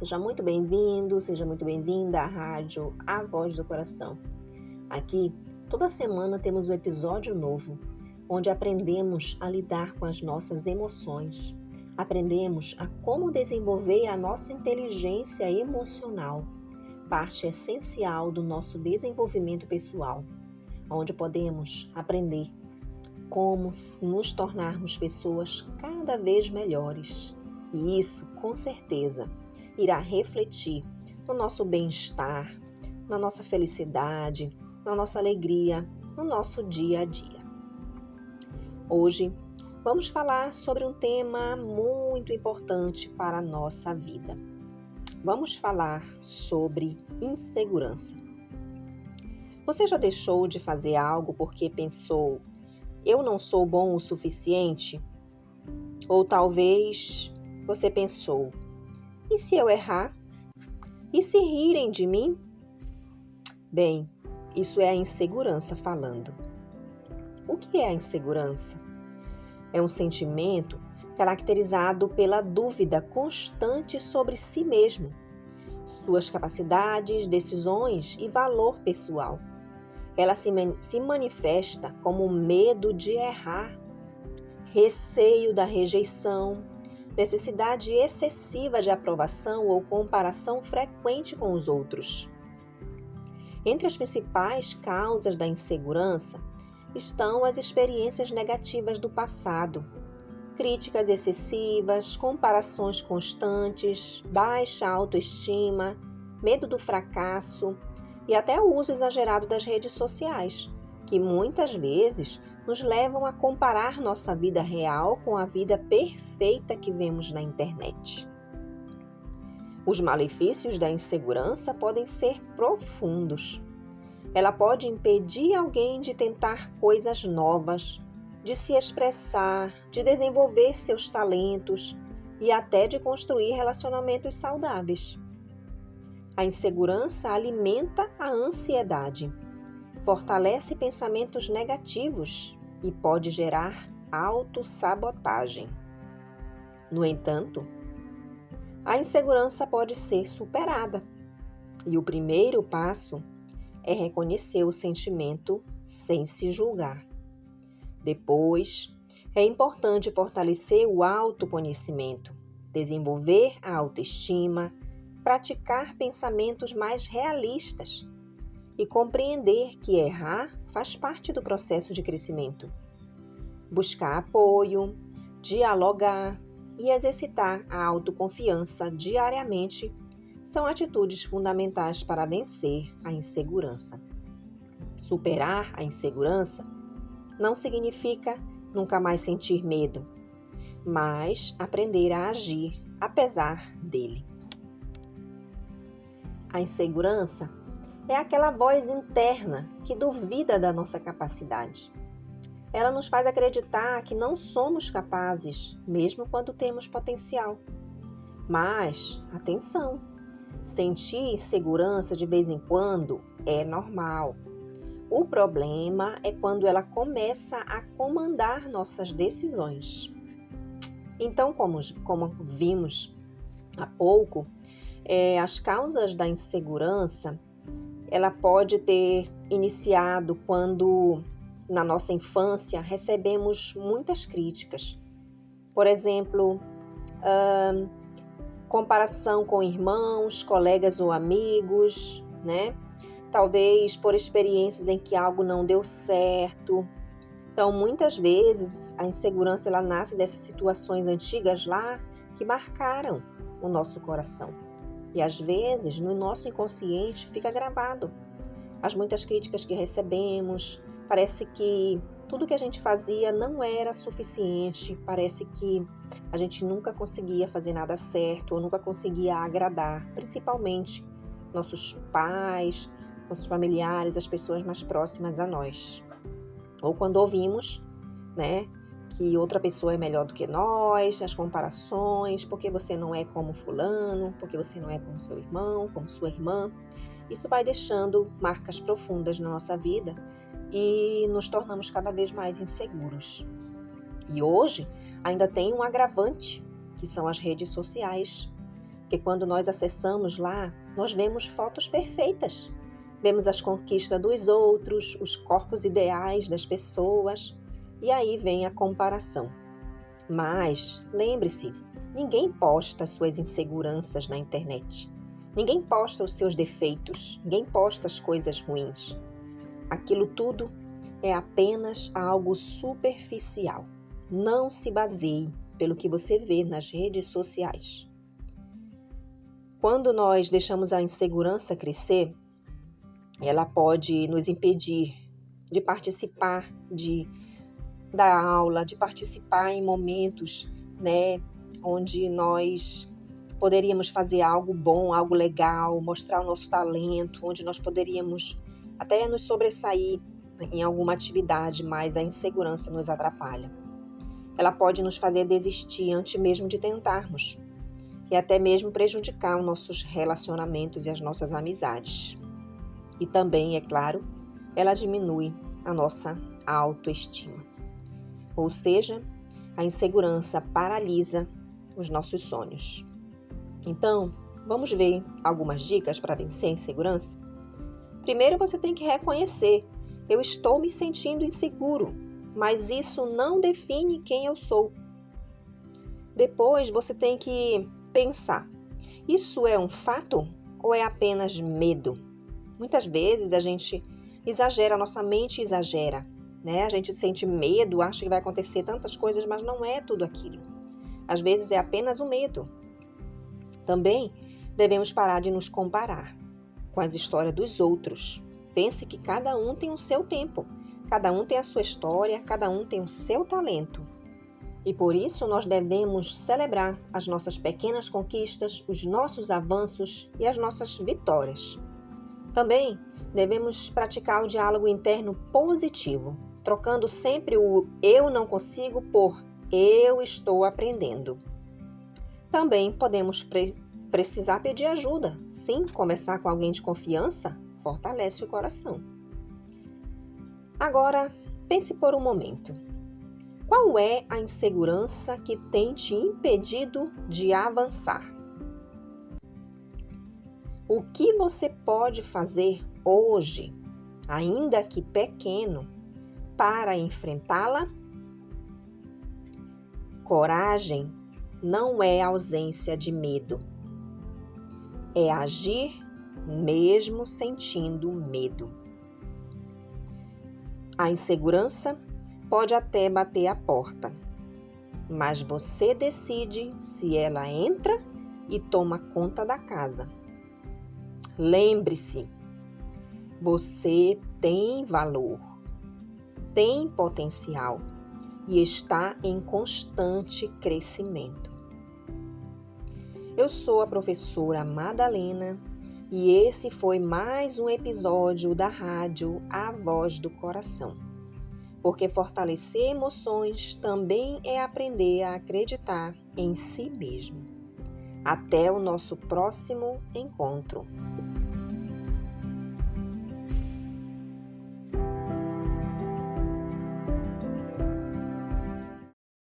seja muito bem-vindo, seja muito bem-vinda à rádio A Voz do Coração. Aqui, toda semana temos um episódio novo, onde aprendemos a lidar com as nossas emoções, aprendemos a como desenvolver a nossa inteligência emocional, parte essencial do nosso desenvolvimento pessoal, onde podemos aprender como nos tornarmos pessoas cada vez melhores. E isso, com certeza, irá refletir no nosso bem-estar, na nossa felicidade, na nossa alegria, no nosso dia a dia. Hoje, vamos falar sobre um tema muito importante para a nossa vida. Vamos falar sobre insegurança. Você já deixou de fazer algo porque pensou, eu não sou bom o suficiente? Ou talvez você pensou, e se eu errar? E se rirem de mim? Bem, isso é a insegurança falando. O que é a insegurança? É um sentimento caracterizado pela dúvida constante sobre si mesmo, suas capacidades, decisões e valor pessoal. Ela se manifesta como medo de errar, receio da rejeição, necessidade excessiva de aprovação ou comparação frequente com os outros. Entre as principais causas da insegurança estão as experiências negativas do passado, críticas excessivas, comparações constantes, baixa autoestima, medo do fracasso e até o uso exagerado das redes sociais, que muitas vezes nos levam a comparar nossa vida real com a vida perfeita que vemos na internet. Os malefícios da insegurança podem ser profundos. Ela pode impedir alguém de tentar coisas novas, de se expressar, de desenvolver seus talentos e até de construir relacionamentos saudáveis. A insegurança alimenta a ansiedade, fortalece pensamentos negativos e pode gerar autossabotagem. No entanto, a insegurança pode ser superada e o primeiro passo é reconhecer o sentimento sem se julgar. Depois, é importante fortalecer o autoconhecimento, desenvolver a autoestima, praticar pensamentos mais realistas e compreender que errar faz parte do processo de crescimento. Buscar apoio, dialogar e exercitar a autoconfiança diariamente são atitudes fundamentais para vencer a insegurança. Superar a insegurança não significa nunca mais sentir medo, mas aprender a agir apesar dele. A insegurança é aquela voz interna que duvida da nossa capacidade. Ela nos faz acreditar que não somos capazes, mesmo quando temos potencial. Mas, atenção, sentir insegurança de vez em quando é normal. O problema é quando ela começa a comandar nossas decisões. Então, como vimos há pouco, as causas da insegurança ela pode ter iniciado quando, na nossa infância, recebemos muitas críticas. Por exemplo, comparação com irmãos, colegas ou amigos, né? Talvez por experiências em que algo não deu certo. Então, muitas vezes, a insegurança ela nasce dessas situações antigas lá que marcaram o nosso coração. E às vezes, no nosso inconsciente, fica gravado. As muitas críticas que recebemos, parece que tudo que a gente fazia não era suficiente, parece que a gente nunca conseguia fazer nada certo, ou nunca conseguia agradar, principalmente nossos pais, nossos familiares, as pessoas mais próximas a nós. Ou quando ouvimos, né, que outra pessoa é melhor do que nós, as comparações, porque você não é como fulano, porque você não é como seu irmão, como sua irmã. Isso vai deixando marcas profundas na nossa vida e nos tornamos cada vez mais inseguros. E hoje ainda tem um agravante, que são as redes sociais, Porque quando nós acessamos lá, nós vemos fotos perfeitas. Vemos as conquistas dos outros, os corpos ideais das pessoas, e aí vem a comparação. Mas, lembre-se, ninguém posta suas inseguranças na internet. Ninguém posta os seus defeitos, ninguém posta as coisas ruins. Aquilo tudo é apenas algo superficial. Não se baseie pelo que você vê nas redes sociais. Quando nós deixamos a insegurança crescer, ela pode nos impedir de participar da aula, de participar em momentos, onde nós poderíamos fazer algo bom, algo legal, mostrar o nosso talento, onde nós poderíamos até nos sobressair em alguma atividade, mas a insegurança nos atrapalha. Ela pode nos fazer desistir antes mesmo de tentarmos e até mesmo prejudicar os nossos relacionamentos e as nossas amizades. E também, é claro, ela diminui a nossa autoestima. Ou seja, a insegurança paralisa os nossos sonhos. Então, vamos ver algumas dicas para vencer a insegurança? Primeiro, você tem que reconhecer: eu estou me sentindo inseguro, mas isso não define quem eu sou. Depois, você tem que pensar: isso é um fato ou é apenas medo? Muitas vezes a gente exagera, a nossa mente exagera, A gente sente medo, acha que vai acontecer tantas coisas, mas não é tudo aquilo. Às vezes é apenas o medo. Também devemos parar de nos comparar com as histórias dos outros. Pense que cada um tem o seu tempo, cada um tem a sua história, cada um tem o seu talento. E por isso nós devemos celebrar as nossas pequenas conquistas, os nossos avanços e as nossas vitórias. Também devemos praticar o diálogo interno positivo, trocando sempre o eu não consigo por eu estou aprendendo. Também podemos precisar pedir ajuda. Sim, conversar com alguém de confiança fortalece o coração. Agora, pense por um momento. Qual é a insegurança que tem te impedido de avançar? O que você pode fazer hoje, ainda que pequeno, para enfrentá-la? Coragem não é ausência de medo. É agir mesmo sentindo medo. A insegurança pode até bater a porta, mas você decide se ela entra e toma conta da casa. Lembre-se, você tem valor, tem potencial e está em constante crescimento. Eu sou a professora Madalena e esse foi mais um episódio da rádio A Voz do Coração. Porque fortalecer emoções também é aprender a acreditar em si mesmo. Até o nosso próximo encontro.